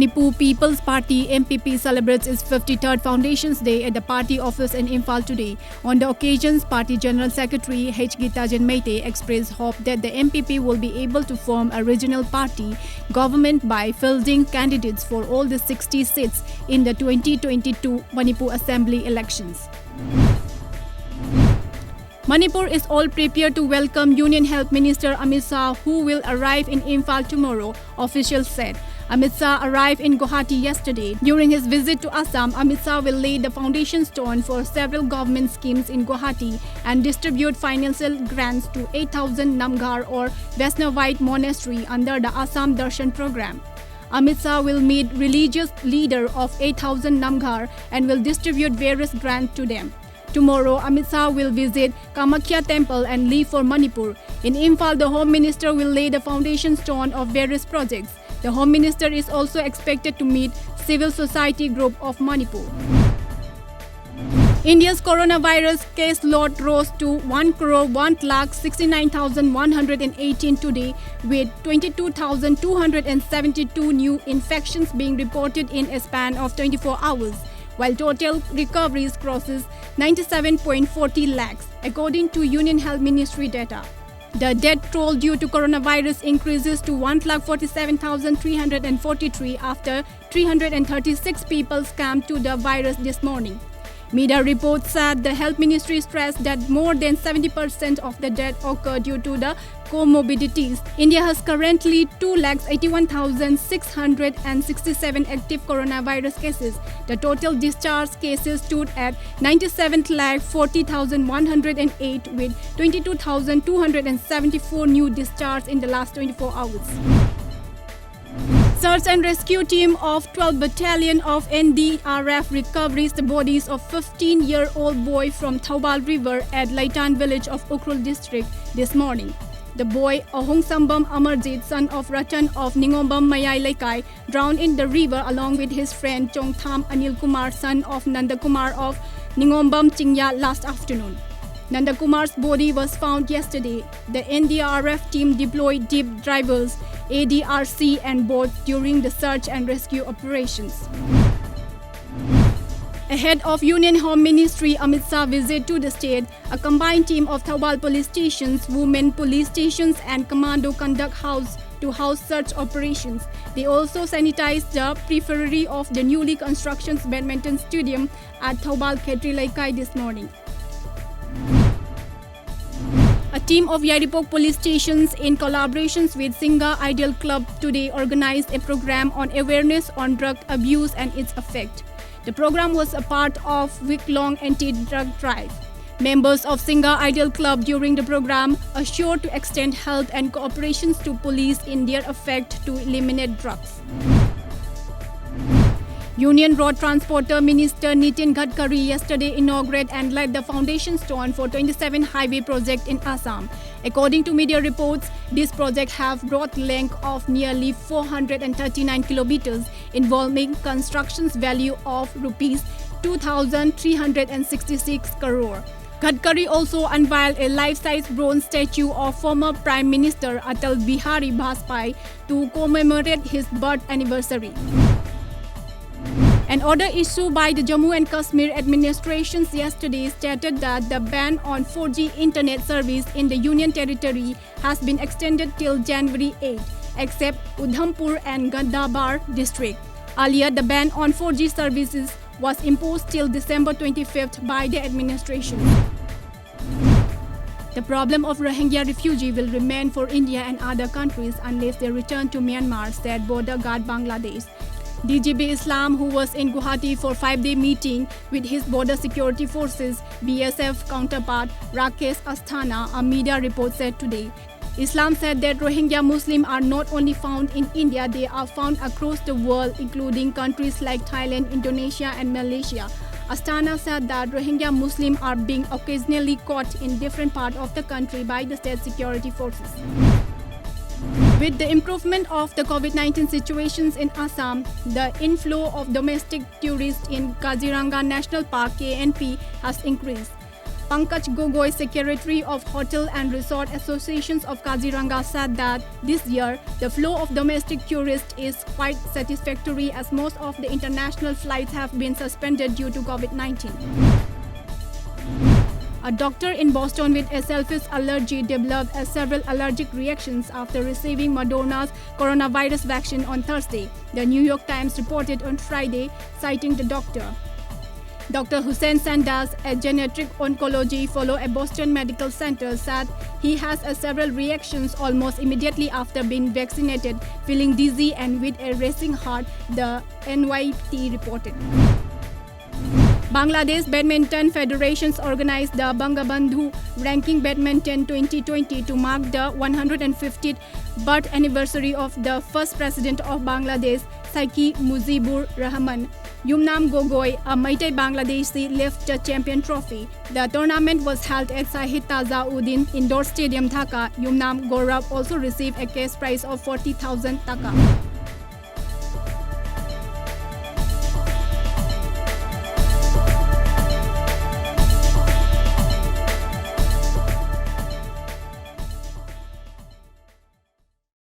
Manipur People's Party MPP celebrates its 53rd Foundations Day at the party office in Imphal today. On the occasion, Party General Secretary H. Gitajan Meite expressed hope that the MPP will be able to form a regional party government by fielding candidates for all the 60 seats in the 2022 Manipur Assembly elections. Manipur is all prepared to welcome Union Health Minister Amit Shah, who will arrive in Imphal tomorrow, officials said. Amit Shah arrived in Guwahati yesterday. During his visit to Assam, Amit Shah will lay the foundation stone for several government schemes in Guwahati and distribute financial grants to 8,000 Namghar or Vaishnavite monastery under the Assam Darshan program. Amit Shah will meet religious leader of 8,000 Namghar and will distribute various grants to them. Tomorrow, Amit Shah will visit Kamakhya Temple and leave for Manipur. In Imphal, the Home Minister will lay the foundation stone of various projects. The Home Minister is also expected to meet civil society group of Manipur. India's coronavirus case load rose to 1,169,118 today, with 22,272 new infections being reported in a span of 24 hours. While total recoveries crosses 97.40 lakhs, according to Union Health Ministry data. The death toll due to coronavirus increases to 1,47,343 after 336 people succumbed to the virus this morning. Media reports said the Health Ministry stressed that more than 70% of the deaths occurred due to the comorbidities. India has currently 281,667 active coronavirus cases. The total discharge cases stood at 97,40,108 with 22,274 new discharges in the last 24 hours. Search and rescue team of 12th Battalion of NDRF recovers the bodies of 15-year-old boy from THOUBAL River at Laitan village of Ukhrul district this morning. The boy, Ahongsambam Amarjit, son of Ratan of Ningombam Mayai Laikai, drowned in the river along with his friend Chongtham Anil Kumar, son of Nandakumar of Ningombam Chingya last afternoon. Nandakumar's body was found yesterday. The NDRF team deployed deep divers, ADRC and boats during the search and rescue operations. Ahead of Union Home Ministry Amit Shah visit to the state, a combined team of THOUBAL police stations, women police stations and commando conduct house-to-house search operations. They also sanitized the periphery of the newly constructed badminton stadium at THOUBAL Khetri Laikai this morning. A team of Yaripok police stations in collaboration with Singa Ideal Club today organized a program on awareness on drug abuse and its effect. The program was a part of week-long anti-drug drive. Members of Singa Ideal Club during the program assured to extend help and cooperation to police in their effort to eliminate drugs. Union Road Transporter Minister NITIN GADKARI yesterday inaugurated and laid the foundation stone for 27 highway project in Assam. According to media reports, this project have broad length of nearly 439 kilometers, involving construction's value of rupees 2,366 crore. Gadkari also unveiled a life-size bronze statue of former Prime Minister Atal Bihari Vajpayee to commemorate his birth anniversary. An order issued by the Jammu and Kashmir administration yesterday stated that the ban on 4G internet service in the Union Territory has been extended till January 8, except Udhampur and Gandabar district. Earlier, the ban on 4G services was imposed till December 25th by the administration. The problem of Rohingya refugees will remain for India and other countries unless they return to Myanmar, said border guard Bangladesh. DGB Islam, who was in Guwahati for 5-day meeting with his border security forces BSF counterpart Rakesh Asthana, a media report said today. Islam said that Rohingya Muslims are not only found in India, they are found across the world, including countries like Thailand, Indonesia and Malaysia. Asthana said that Rohingya Muslims are being occasionally caught in different parts of the country by the state security forces. With the improvement of the COVID-19 situations in Assam, the inflow of domestic tourists in KAZIRANGA National Park (KNP) has increased. Pankaj Gogoi, Secretary of Hotel and Resort Associations of Kaziranga, said that this year the flow of domestic tourists is quite satisfactory as most of the international flights have been suspended due to COVID-19. A doctor in Boston with a selfish allergy developed several allergic reactions after receiving Moderna's coronavirus vaccine on Thursday, the New York Times reported on Friday, citing the doctor. Dr. Hussein Sanders, a geriatric oncology fellow at Boston Medical Center, said he has several reactions almost immediately after being vaccinated, feeling dizzy and with a racing heart, the NYT reported. Bangladesh Badminton Federations organized the BANGABANDHU Ranking Badminton 2020 to mark the 150th birth anniversary of the first president of Bangladesh, Sheikh Mujibur Rahman. YUMNAM Gogoi, a Maitai Bangladeshi, left the champion trophy. The tournament was held at Shahid Tazauddin Indoor Stadium, Dhaka. YUMNAM GOURAB also received a cash prize of 40,000 taka.